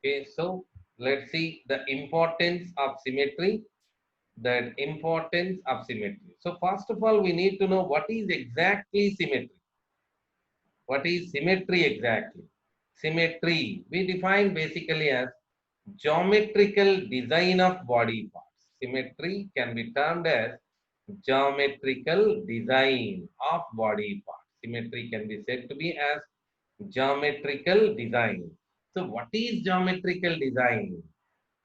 Okay, so let's see the importance of symmetry. That importance of symmetry. So first of all, we need to know what is exactly symmetry. What is symmetry exactly? Symmetry we define basically as geometrical design of body parts. Symmetry can be termed as geometrical design of body parts. Symmetry can be said to be as geometrical design. So what is geometrical design?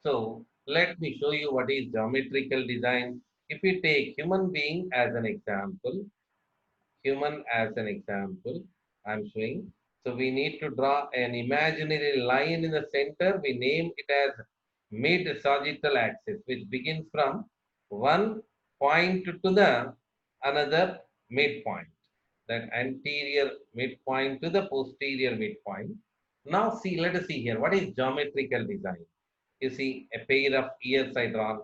So let me show you what is geometrical design. If we take human as an example, I'm showing. So we need to draw an imaginary line in the center. We name it as mid-sagittal axis, which begins from one point to the another midpoint, that anterior midpoint to the posterior midpoint. Now see, let us see here. What is geometrical design? You see a pair of ears I drawn.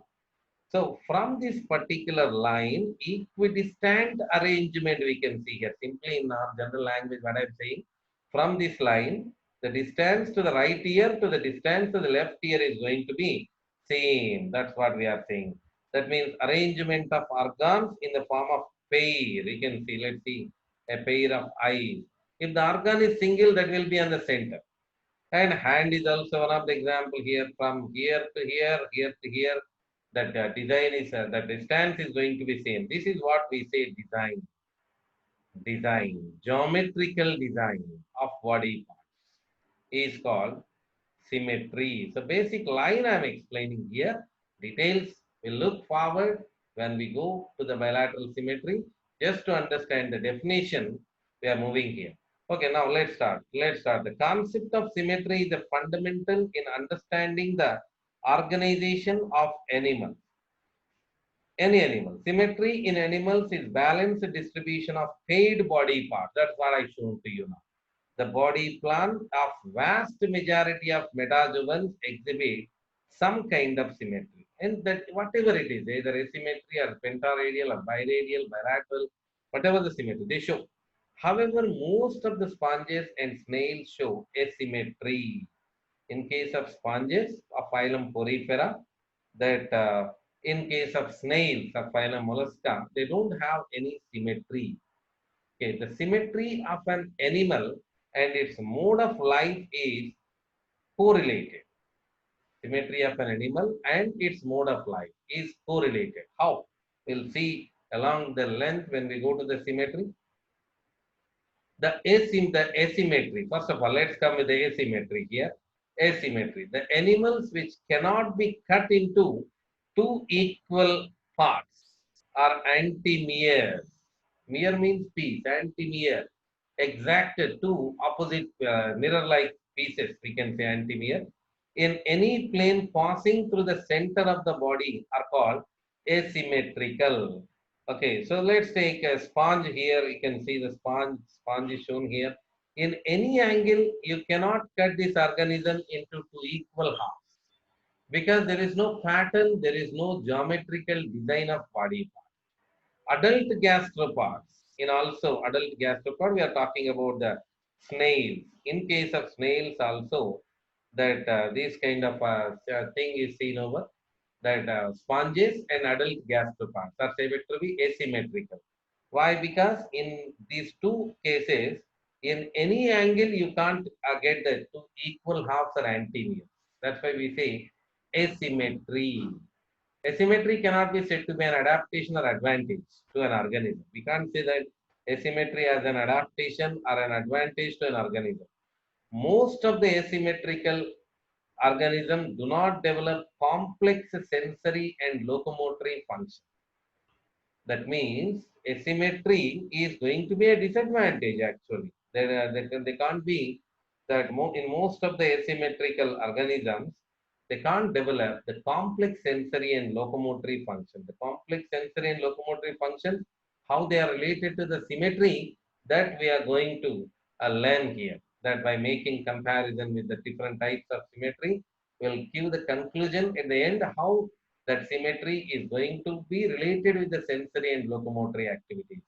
So from this particular line, equidistant arrangement we can see here. Simply in our general language, what I'm saying, from this line, the distance to the right ear to the distance to the left ear is going to be same. That's what we are saying. That means arrangement of organs in the form of pair. We can see, let's see, a pair of eyes. If the organ is single, that will be on the center. And hand is also one of the example here. From here to here, here to here, that design is the distance is going to be same. This is what we say geometrical design of body parts is called symmetry. So basic line I'm explaining here. Details will look forward when we go to the bilateral symmetry. Just to understand the definition, we are moving here. Okay, now let's start. Let's start. The concept of symmetry is a fundamental in understanding the organization of animals. Any animal. Symmetry in animals is balanced distribution of paired body parts. That's what I shown to you now. The body plan of vast majority of metazoans exhibit some kind of symmetry. And that whatever it is, either asymmetry or pentaradial or biradial, bilateral, whatever the symmetry, they show. However, most of the sponges and snails show asymmetry. In case of sponges of phylum Porifera, that in case of snails of phylum Mollusca, they don't have any symmetry. Okay, the symmetry of an animal and its mode of life is correlated. Symmetry of an animal and its mode of life is correlated. How? We'll see along the length when we go to the symmetry. The asymmetry. First of all, let's come with the asymmetry here. Asymmetry. The animals which cannot be cut into two equal parts are antimeres. Mere means piece. Antimere. Exacted two opposite mirror-like pieces. We can say antimere. In any plane passing through the center of the body are called asymmetrical. Okay, so let's take a sponge here. You can see the sponge is shown here. In any angle, you cannot cut this organism into two equal halves because there is no pattern, there is no geometrical design of body part. Adult gastropods, in also adult gastropod, we are talking about the snails. In case of snails also, that this kind of thing is seen over that sponges and adult gastropods are said to be asymmetrical. Why? Because in these two cases, in any angle, you can't get the two equal halves or antimeres. That's why we say asymmetry. Asymmetry cannot be said to be an adaptation or advantage to an organism. We can't say that asymmetry as an adaptation or an advantage to an organism. Most of the asymmetrical organisms do not develop complex sensory and locomotory functions. That means asymmetry is going to be a disadvantage actually. They can't be that in most of the asymmetrical organisms, they can't develop the complex sensory and locomotory function. The complex sensory and locomotory functions, how they are related to the symmetry, that we are going to learn here. That by making comparison with the different types of symmetry, will give the conclusion in the end how that symmetry is going to be related with the sensory and locomotory activities.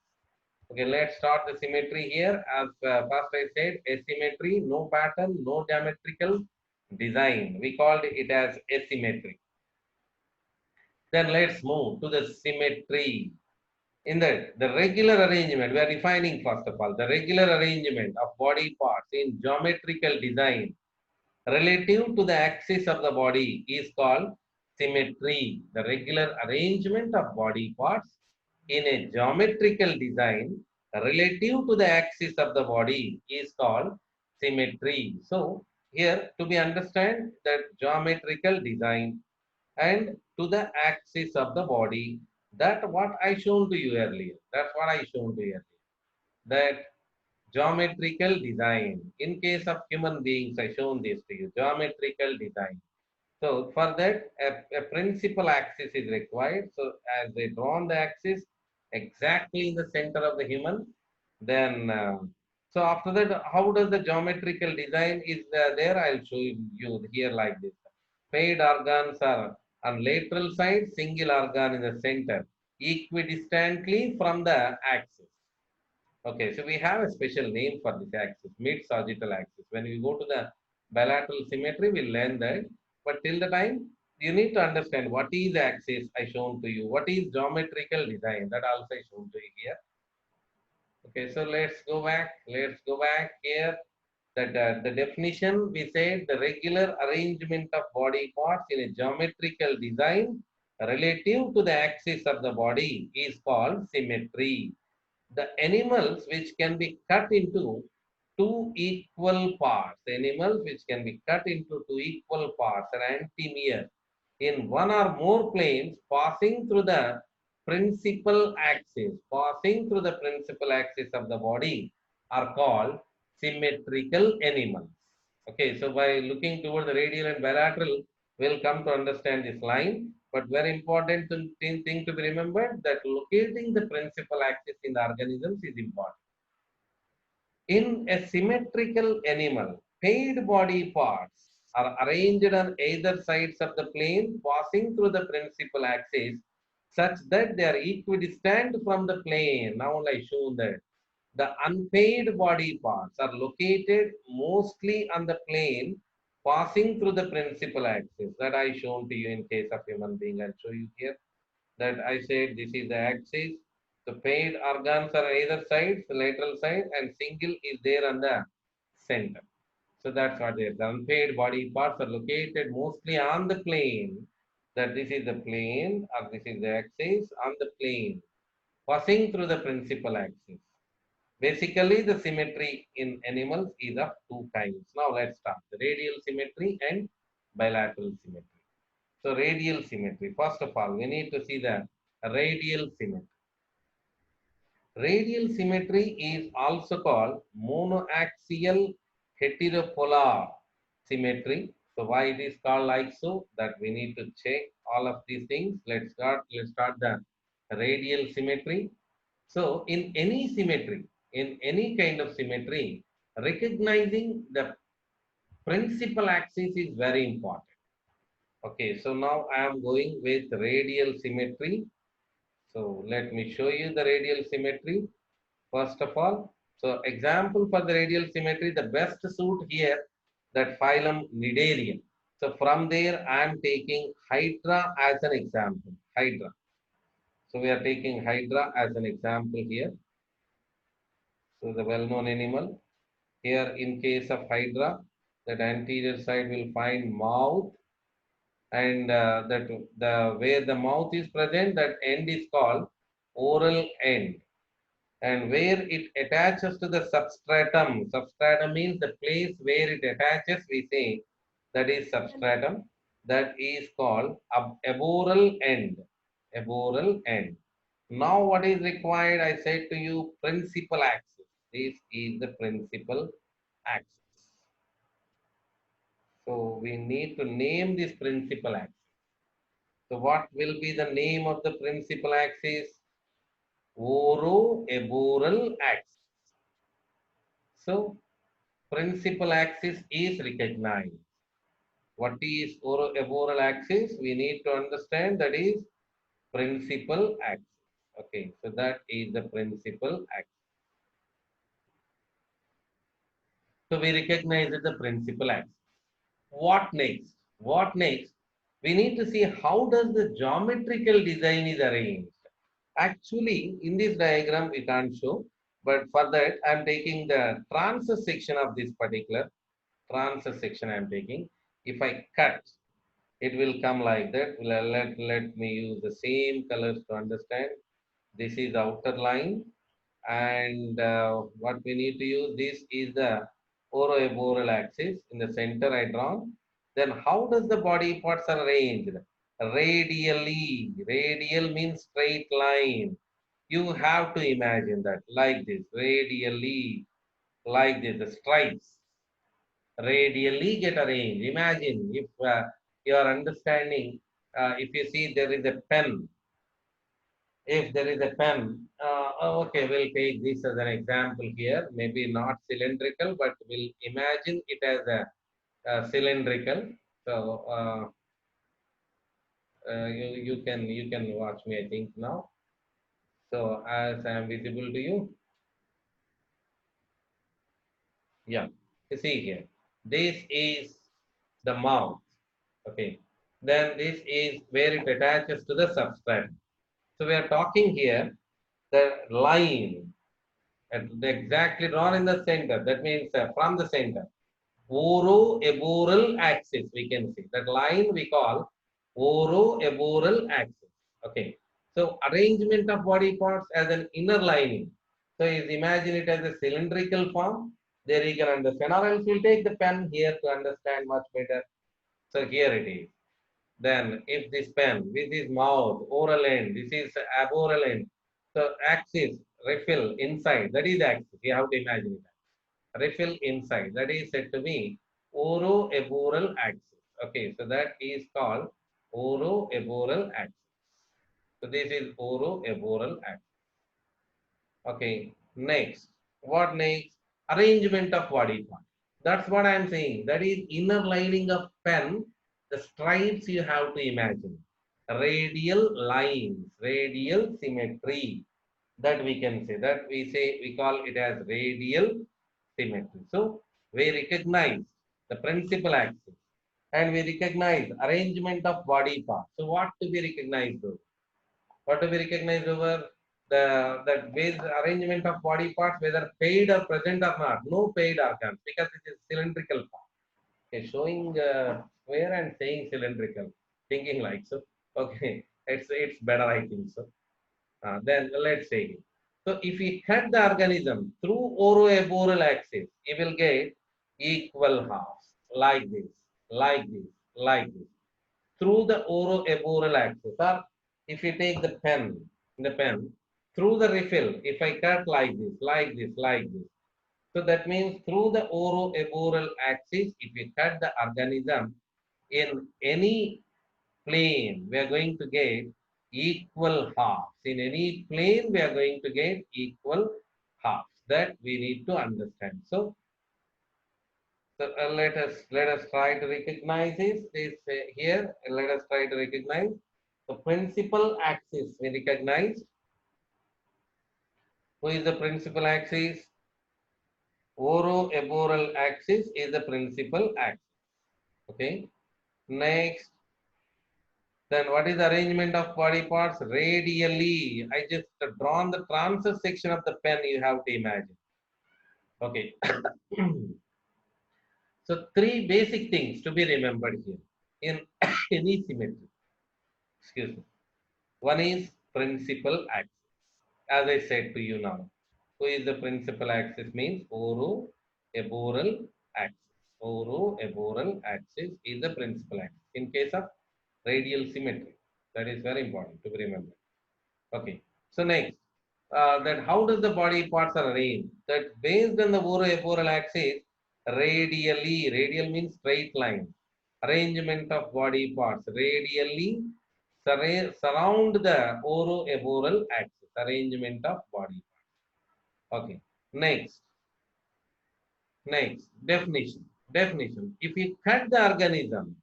Okay, let's start the symmetry here. As first I said, asymmetry, no pattern, no geometrical design. We called it as asymmetry. Then let's move to the symmetry. In the regular arrangement, we are defining first of all the regular arrangement of body parts in geometrical design relative to the axis of the body is called symmetry. The regular arrangement of body parts in a geometrical design relative to the axis of the body is called symmetry. So here to be understand that geometrical design and to the axis of the body, that what I shown to you earlier. That's what I shown to you earlier. That geometrical design. In case of human beings, I shown this to you. Geometrical design. So for that, a principal axis is required. So as they drawn the axis exactly in the center of the human, then so after that, how does the geometrical design is there? I'll show you here like this. Paired organs are on lateral side, single organ in the center, equidistantly from the axis. Okay, so we have a special name for this axis, mid-sagittal axis. When we go to the bilateral symmetry, we'll learn that. But till the time, you need to understand what is the axis I shown to you, what is geometrical design, that also I shown to you here. Okay, so let's go back. Let's go back here. That the definition we said the regular arrangement of body parts in a geometrical design relative to the axis of the body is called symmetry. The animals which can be cut into two equal parts, animals which can be cut into two equal parts are antimere in one or more planes passing through the principal axis of the body are called symmetrical animals. Okay, so by looking toward the radial and bilateral, we'll come to understand this line. But very important thing to be remembered that locating the principal axis in the organisms is important. In a symmetrical animal, paired body parts are arranged on either sides of the plane passing through the principal axis such that they are equidistant from the plane. Now I show that the unpaired body parts are located mostly on the plane passing through the principal axis that I shown to you in case of human being. I'll show you here that I said this is the axis. The paired organs are either side, the lateral side, and single is there on the center. So that's what it is. The unpaired body parts are located mostly on the plane. That this is the plane or this is the axis on the plane passing through the principal axis. Basically, the symmetry in animals is of two kinds. Now let's start the radial symmetry and bilateral symmetry. So radial symmetry. First of all, we need to see the radial symmetry. Radial symmetry is also called monoaxial heteropolar symmetry. So why it is called like so? That we need to check all of these things. Let's start the radial symmetry. So in any symmetry, in any kind of symmetry, recognizing the principal axis is very important. Okay, so now I am going with radial symmetry. So let me show you the radial symmetry. First of all, so example for the radial symmetry, the best suit here, that phylum Cnidarium. So from there, I am taking Hydra as an example. Hydra. So we are taking Hydra as an example here. So the well-known animal. Here in case of Hydra, that anterior side will find mouth, and that the where the mouth is present, that end is called oral end. And where it attaches to the substratum means the place where it attaches, we say that is substratum, that is called aboral end. Aboral end. Now what is required? I said to you, principal axis. This is the principal axis. So we need to name this principal axis. So what will be the name of the principal axis? Oroaboral axis. So principal axis is recognized. What is oroaboral axis? We need to understand that is principal axis. Okay, so that is the principal axis. So we recognize it the principal axis. What next? What next? We need to see how does the geometrical design is arranged. Actually, in this diagram, we can't show, but for that, I'm taking the transverse section of this particular transverse section I'm taking. If I cut, it will come like that. Let me use the same colors to understand. This is the outer line, and what we need to use, this is the oroeboral axis. In the center I drawn. Then how does the body parts are arranged? Radially. Radial means straight line. You have to imagine that like this, radially, like this, the stripes radially get arranged. Imagine if you are understanding, if you see there is a pen, if there is a pen, okay, we'll take this as an example here, maybe not cylindrical, but we'll imagine it as a cylindrical. So you can watch me, I think now. So as I am visible to you, yeah, you see here, this is the mouth. Okay, then this is where it attaches to the substrate. So we are talking here the line exactly drawn in the center. That means from the center, oroeboral axis. We can see that line we call oroeboral axis. Okay. So arrangement of body parts as an inner lining. So is imagine it as a cylindrical form. There you can understand. Or else we'll take the pen here to understand much better. So here it is. Then if this pen, this is mouth, oral end, this is aboral end. So axis, refill inside, that is axis. You have to imagine it. Refill inside, that is said to be oroeboral axis. Okay, so that is called oroeboral axis. So this is oroeboral axis. Okay, next. What next? Arrangement of body part. That's what I'm saying. That is inner lining of pen, the stripes you have to imagine. Radial lines, radial symmetry. That we can say. That we call it as radial symmetry. So we recognize the principal axis and we recognize arrangement of body parts. So what to be recognized over? What to be recognized over? The base arrangement of body parts, whether paid or present or not. No paid organs because it is cylindrical form. Okay, showing square and saying cylindrical, thinking like so. Okay, it's better, I think so. Then let's say, so if we cut the organism through oroeboral axis, you will get equal halves like this, like this, like this through the oroeboral axis. Or if you take the pen through the refill, if I cut like this, like this, like this. So that means through the oroeboral axis, if you cut the organism in any plane, we are going to get equal halves. In any plane, we are going to get equal halves. That we need to understand. So let us try to recognize this here. Let us try to recognize the principal axis. We recognize who is the principal axis. Oroeboral axis is the principal axis. Okay. Next, then what is the arrangement of body parts? Radially. I just drawn the transverse section of the pen. You have to imagine. Okay. So three basic things to be remembered here in any symmetry. Excuse me. One is principal axis. As I said to you now, who is the principal axis means oroeboral axis. Oroeboral axis is the principal axis. In case of radial symmetry, that is very important to be remembered. Okay. So next, that how does the body parts are arranged? That based on the oroeboral axis, radially, radial means straight line. Arrangement of body parts radially surround the oroeboral axis. Arrangement of body parts. Okay. Next, definition. Definition. If we cut the organism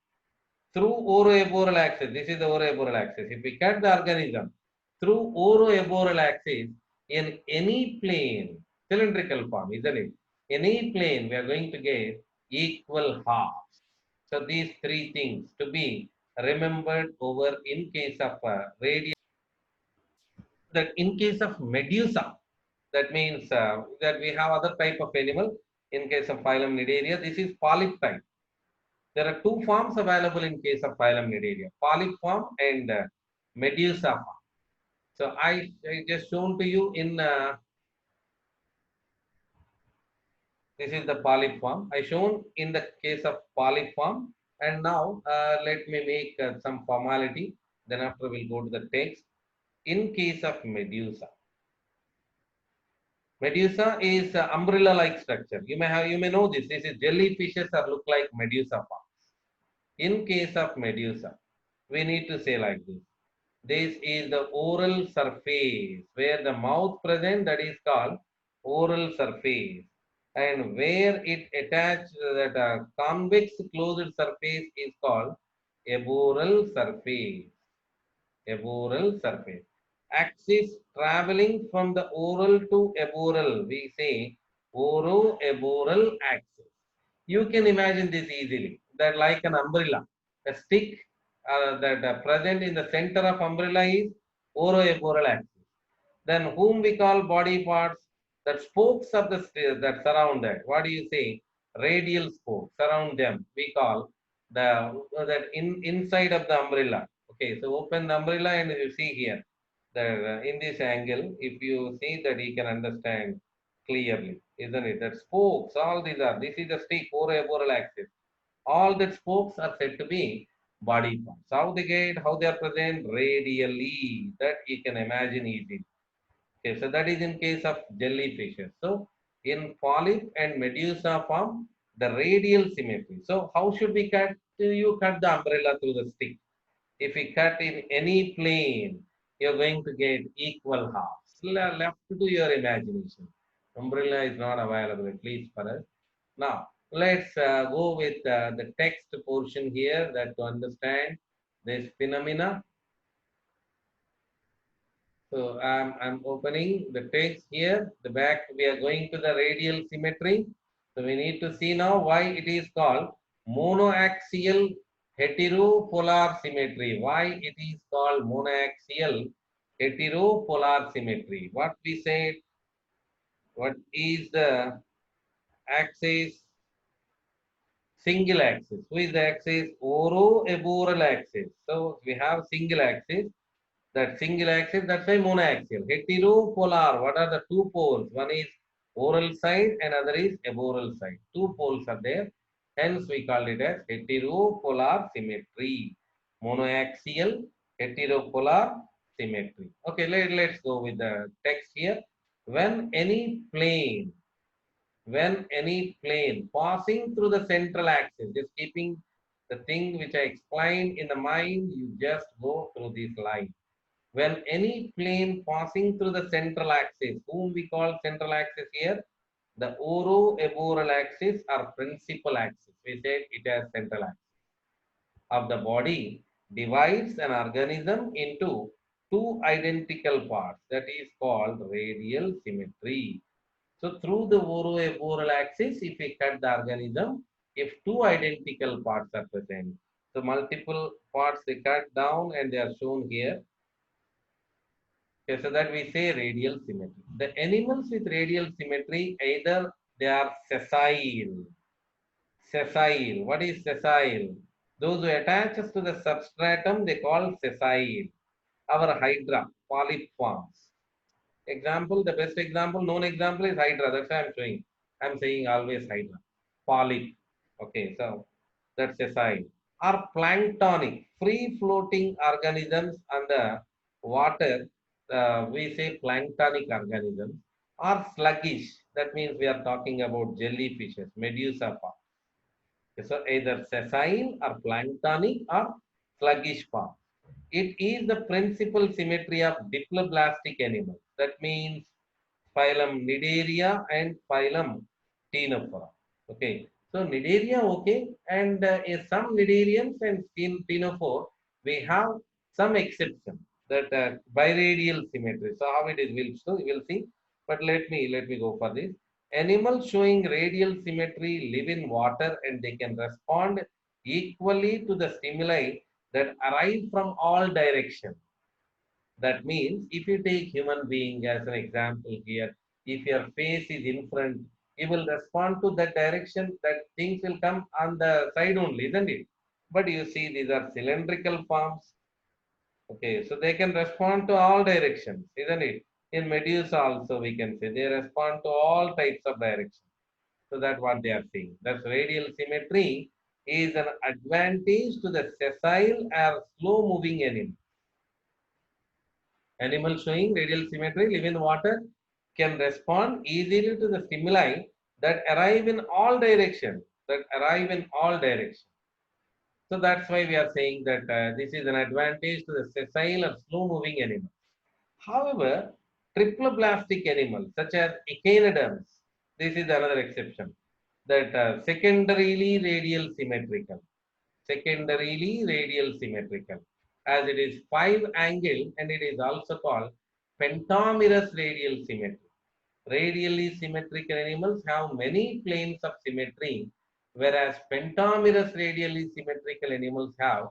through oroeboral axis, this is the oroeboral axis. If we cut the organism through oroeboral axis in any plane, cylindrical form, isn't it? Any plane, we are going to get equal halves. So these three things to be remembered over in case of radial. That in case of Medusa, that means that we have other type of animal. In case of phylum Nidaria, this is polyp type. There are two forms available in case of phylum Nidaria: polyp form and Medusa form. So I just shown to you in this is the polyp form. I shown in the case of polyp form, and now let me make some formality. Then after we'll go to the text. In case of Medusa, Medusa is umbrella-like structure. You may know this. This is jellyfishes are look like Medusa forms. In case of Medusa, we need to say like this. This is the oral surface where the mouth present, that is called oral surface, and where it attached that convex closed surface is called aboral surface. Aboral surface. Axis traveling from the oral to aboral, we say oroaboral axis. You can imagine this easily, that like an umbrella, a stick that present in the center of umbrella is oroaboral axis. Then whom we call body parts, that spokes of the that surround that. What do you say? Radial spokes surround them. We call the that inside of the umbrella. Okay, so open the umbrella and you see here that in this angle, if you see that you can understand clearly, isn't it? That spokes, all these are. This is the stick oroaboral axis. All the spokes are said to be body parts. How they get, how they are present radially. That you can imagine easily. Okay, so that is in case of jellyfishes. So in polyp and medusa form, the radial symmetry. So how should we cut? You cut the umbrella through the stick. If we cut in any plane, you're going to get equal halves. Left to your imagination. Umbrella is not available, at least for us. Now, let's go with the text portion here that to understand this phenomena. So I'm opening the text here. The back, we are going to the radial symmetry. So we need to see now why it is called monoaxial heteropolar symmetry. Why it is called monoaxial heteropolar symmetry. What we said, what is the axis? Single axis. Who is the axis? Oroaboral axis. So we have single axis. That single axis, that's why monoaxial. Heteropolar, what are the two poles? One is oral side and other is aboral side. Two poles are there. Hence we call it as heteropolar symmetry. Monoaxial heteropolar symmetry. Okay, let's go with the text here. When any plane passing through the central axis, just keeping the thing which I explained in the mind, you just go through this line. When any plane passing through the central axis, whom we call central axis here, the oroaboral axis or principal axis, we said it as central axis of the body, divides an organism into two identical parts. That is called radial symmetry. So through the oroaboral axis, if we cut the organism, if two identical parts are present, so multiple parts they cut down and they are shown here. Okay, so that we say radial symmetry. The animals with radial symmetry, either they are sessile. Sessile. What is sessile? Those who attaches to the substratum, they call sessile. Our hydra, polyp forms. Example, the best example, known example is hydra. That's why I'm showing. I'm saying always hydra. Polyp. Okay, so that's sessile. Are planktonic, free floating organisms on the water. We say planktonic organisms are sluggish. That means we are talking about jellyfishes, medusa form. So either sessile or planktonic or sluggish form. It is the principal symmetry of diploblastic animals. That means phylum Cnidaria and phylum Ctenophora. Okay. So Cnidaria, okay, and in some Cnidarians and Ctenophore, we have some exception that biradial symmetry. So how it is, we'll see. But let me go for this. Animals showing radial symmetry live in water and they can respond equally to the stimuli that arise from all directions. That means if you take human being as an example here, if your face is in front, you will respond to that direction, that things will come on the side only, isn't it? But you see, these are cylindrical forms. Okay, so they can respond to all directions, isn't it? In Medusa also we can say they respond to all types of directions. So that's what they are saying. That's radial symmetry is an advantage to the sessile or slow moving animal. Animals showing radial symmetry live in water can respond easily to the stimuli that arrive in all directions. That arrive in all directions. So that's why we are saying that this is an advantage to the sessile or slow-moving animals. However, triploblastic animals such as echinoderms, this is another exception, that secondarily radial symmetrical. Secondarily radial symmetrical, as it is five angle and it is also called pentamerous radial symmetry. Radially symmetrical animals have many planes of symmetry, whereas pentamerous radially symmetrical animals have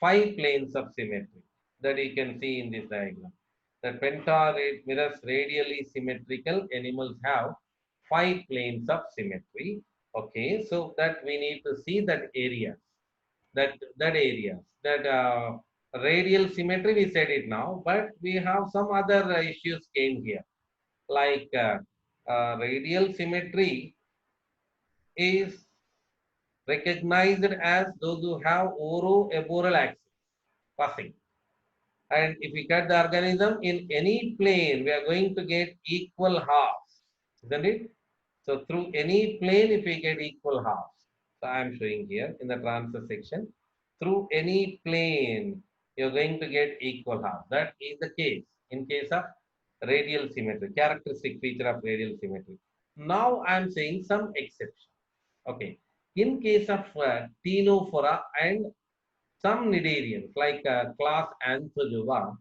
five planes of symmetry that you can see in this diagram. The pentamerous radially symmetrical animals have five planes of symmetry. Okay, so that we need to see that area, that areas, that radial symmetry. We said it now, but we have some other issues came here, like radial symmetry is recognized as those who have oroeboral axis passing. And if we cut the organism in any plane, we are going to get equal halves, isn't it? So through any plane, if we get equal halves. So I am showing here in the transfer section, through any plane, you're going to get equal half. That is the case in case of radial symmetry, characteristic feature of radial symmetry. Now I am saying some exception. Okay. In case of Ctenophora and some cnidarians like class Anthozoa,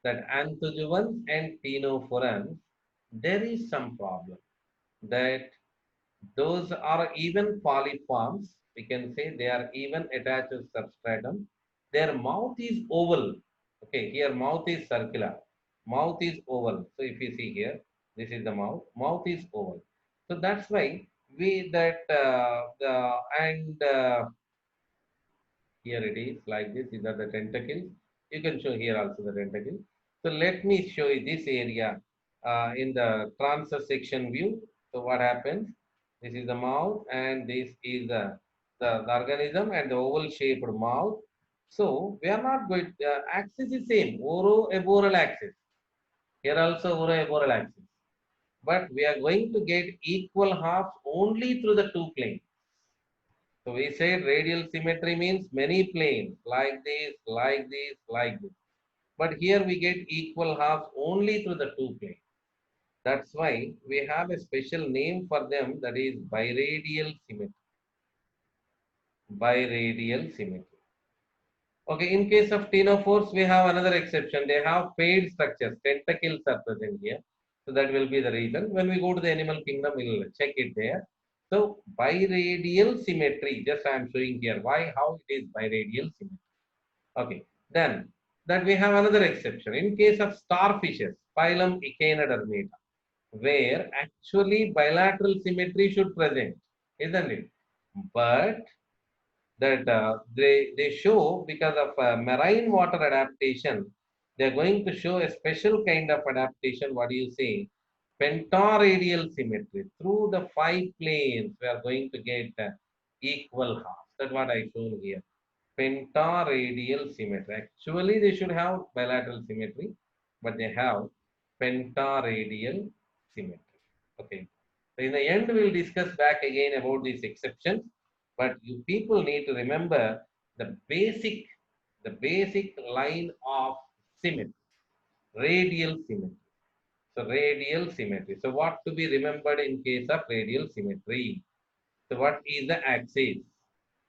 that Anthozovans and Ctenophorans, there is some problem that those are even polyforms. We can say they are even attached to substratum. Their mouth is oval. Okay, here mouth is circular. Mouth is oval. So if you see here, this is the mouth. Mouth is oval. So that's why we that and here it is like this. These are the tentacles. You can show here also the tentacle. So let me show you this area in the transverse section view. So what happens? This is the mouth and this is the organism and the oval shaped mouth. So we are not going, axis is same, oroeboral axis. Here also oroeboral axis. But we are going to get equal halves only through the two planes. So we said radial symmetry means many planes, like this, like this, like this. But here we get equal halves only through the two planes. That's why we have a special name for them, that is biradial symmetry. Biradial symmetry. Okay, in case of ctenophores, we have another exception. They have paired structures, tentacles are present here. So that will be the reason. When we go to the animal kingdom, we'll check it there. So biradial symmetry, just I am showing here why, how it is biradial symmetry. Okay, then that we have another exception. In case of starfishes, phylum Echinodermata, where actually bilateral symmetry should present, isn't it? But that they show because of marine water adaptation, they're going to show a special kind of adaptation. What do you say? Pentaradial symmetry. Through the five planes, we are going to get equal halves. That's what I shown here. Pentaradial symmetry. Actually, they should have bilateral symmetry, but they have pentaradial symmetry. Okay. So in the end, we'll discuss back again about these exceptions, but you people need to remember the basic line of symmetry, radial symmetry. So radial symmetry. So what to be remembered in case of radial symmetry? So what is the axis?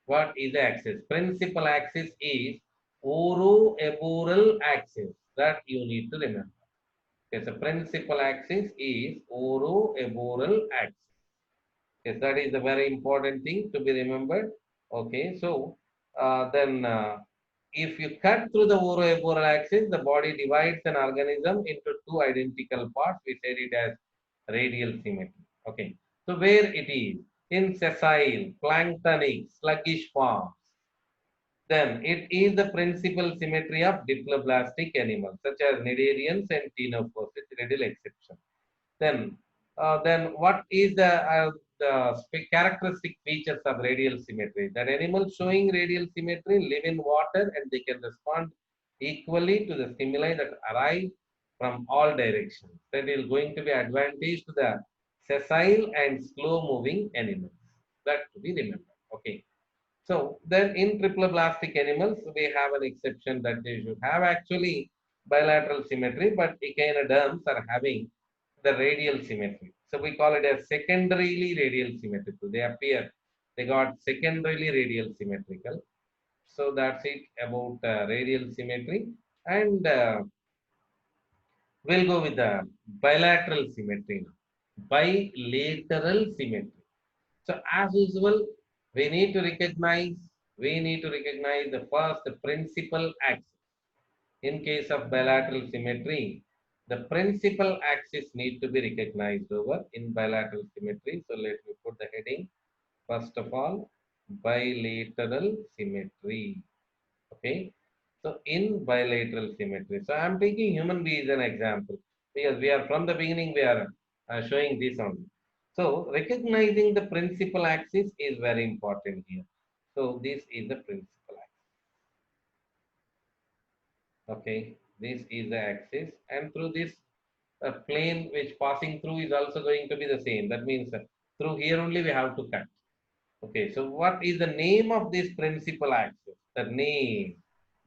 What is the axis? Principal axis is oroeboral axis. That you need to remember. Okay, so principal axis is oroeboral axis. Yes, that is a very important thing to be remembered. Okay, so then if you cut through the oroaporal axis, the body divides an organism into two identical parts. We said it as radial symmetry. Okay. So where it is? In sessile, planktonic, sluggish forms. Then it is the principal symmetry of diploblastic animals such as cnidarians and ctenophores with radial exception. Then what is the characteristic features of radial symmetry? That animals showing radial symmetry live in water and they can respond equally to the stimuli that arrive from all directions. That is going to be advantage to the sessile and slow moving animals. That to be remembered. Okay. So then in triploblastic animals, we have an exception that they should have actually bilateral symmetry, but echinoderms are having the radial symmetry. So we call it as secondarily radial symmetry. So they appear, they got secondarily radial symmetrical. So that's it about radial symmetry. And we'll go with the bilateral symmetry now. Bilateral symmetry. So as usual, we need to recognize the first, the principal axis. In case of bilateral symmetry, the principal axis need to be recognized over in bilateral symmetry. So let me put the heading. First of all, bilateral symmetry. Okay. So in bilateral symmetry, so I am taking human being as an example because we are from the beginning we are showing this only. So recognizing the principal axis is very important here. So this is the principal axis. Okay, this is the axis, and through this plane which passing through is also going to be the same. That means through here only we have to cut. Okay, so what is the name of this principal axis? The name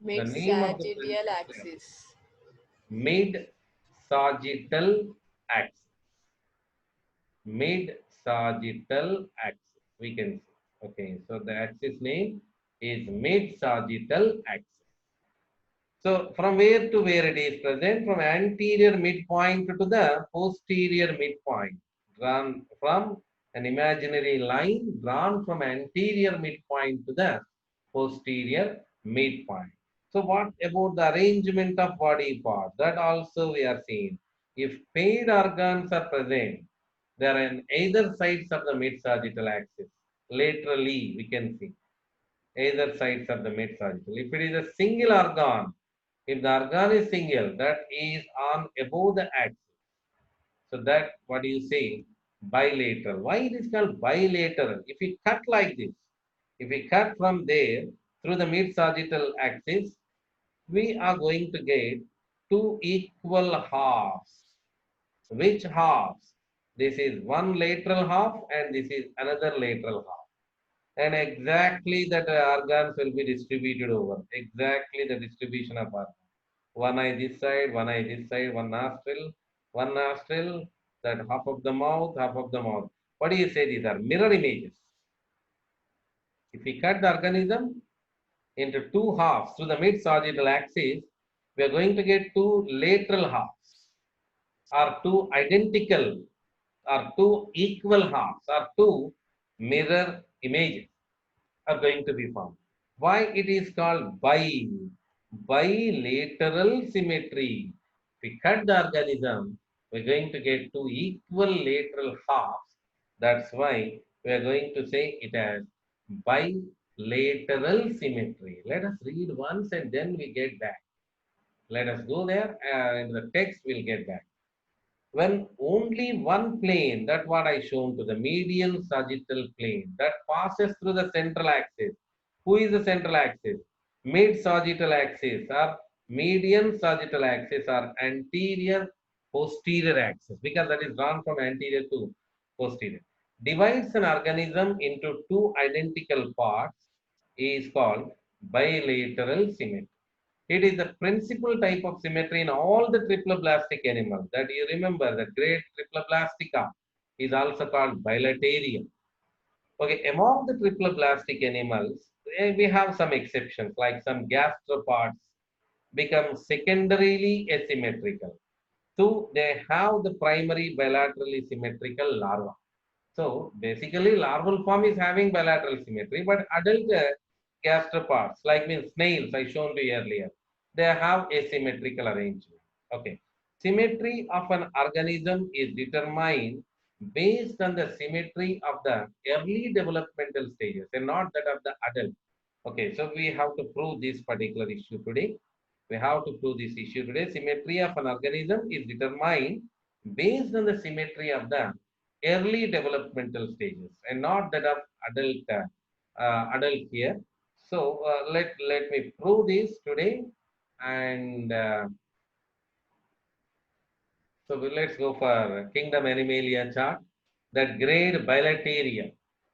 of the Mid-sagittal principal axis, axis. mid-sagittal axis. Mid-sagittal axis. We can see. Okay, so the axis name is mid-sagittal axis. So from where to where it is present? From anterior midpoint to the posterior midpoint. Drawn from an imaginary line drawn from anterior midpoint to the posterior midpoint. So what about the arrangement of body parts? That also we are seeing. If paired organs are present, they are on either sides of the mid-sagittal axis. Laterally, we can see either sides of the mid-sagittal. If it is a single organ, if the organ is single, that is on above the axis. So that what do you say? Bilateral. Why it is called bilateral? If we cut like this, if we cut from there through the mid-sagittal axis, we are going to get two equal halves. Which halves? This is one lateral half and this is another lateral half. And exactly that organs will be distributed over. Exactly the distribution of organs. One eye this side, one eye this side, one nostril, that half of the mouth, half of the mouth. What do you say? These are mirror images. If we cut the organism into two halves through the mid-sagittal axis, we are going to get two lateral halves, or two identical, or two equal halves, or two mirror images are going to be formed. Why it is called bilateral symmetry? If we cut the organism, we're going to get two equal lateral halves. That's why we are going to say it as bilateral symmetry. Let us read once and then we get back. Let us go there and in the text we'll get back. When only one plane, that what I shown to the median sagittal plane, that passes through the central axis. Who is the central axis? Mid sagittal axis or median sagittal axis or anterior posterior axis, because that is drawn from anterior to posterior. Divides an organism into two identical parts is called bilateral symmetry. It is the principal type of symmetry in all the triploblastic animals. That you remember, the great triploblastica is also called bilaterium. Okay, among the triploblastic animals, we have some exceptions, like some gastropods become secondarily asymmetrical. So they have the primary bilaterally symmetrical larva. So basically, larval form is having bilateral symmetry, but adult gastropods, like means snails, I shown to you earlier, they have asymmetrical arrangement. Okay. Symmetry of an organism is determined based on the symmetry of the early developmental stages and not that of the adult. Okay, so we have to prove this particular issue today. We have to prove this issue today. Symmetry of an organism is determined based on the symmetry of the early developmental stages and not that of adult here. So let me prove this today, and so let's go for kingdom Animalia chart. That grade bilateria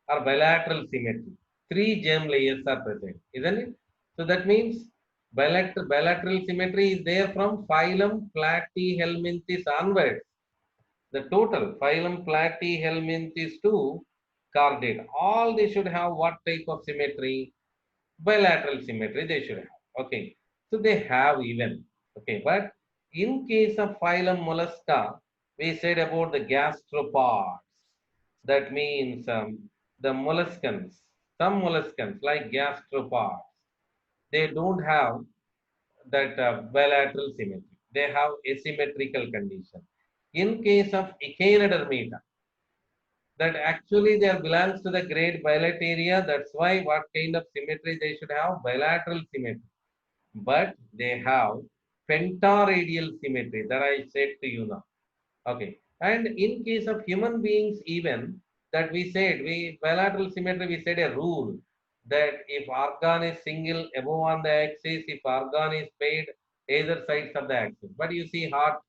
or bilateral symmetry. Three germ layers are present, isn't it? So that means bilateral symmetry is there from phylum Platyhelminthes onwards. The total phylum Platyhelminthes to chordate. All they should have what type of symmetry? Bilateral symmetry they should have. Okay. So they have even. Okay. But in case of phylum Mollusca, we said about the gastropods. That means the molluscans, some molluscans like gastropods, they don't have that bilateral symmetry. They have asymmetrical condition. In case of Echinodermata, that actually they belongs to the grade bilateria. That's why what kind of symmetry they should have? Bilateral symmetry. But they have pentaradial symmetry that I said to you now. Okay. And in case of human beings, even that we said, we bilateral symmetry, we said a rule that if organ is single above on the axis, if organ is paired either sides of the axis. But you see, heart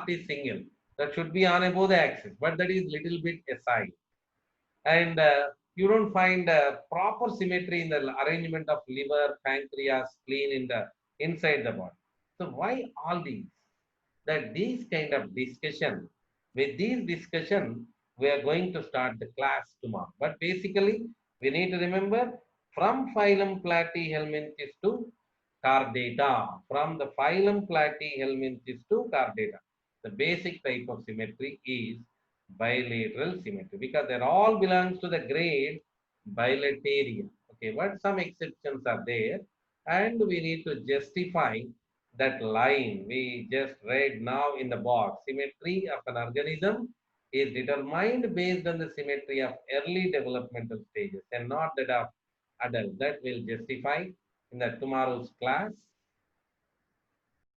is single. That should be on above the axis, but that is little bit aside. And you don't find proper symmetry in the arrangement of liver, pancreas, spleen in the inside the body. So why all these? That these kind of discussion, with these discussion, we are going to start the class tomorrow. But basically, we need to remember from phylum Platyhelminthes to chordata, from the phylum Platyhelminthes to chordata. The basic type of symmetry is bilateral symmetry because they all belongs to the grade bilateria. Okay, but some exceptions are there, and we need to justify that line we just read now in the box. Symmetry of an organism is determined based on the symmetry of early developmental stages and not that of adult. That will justify in the tomorrow's class.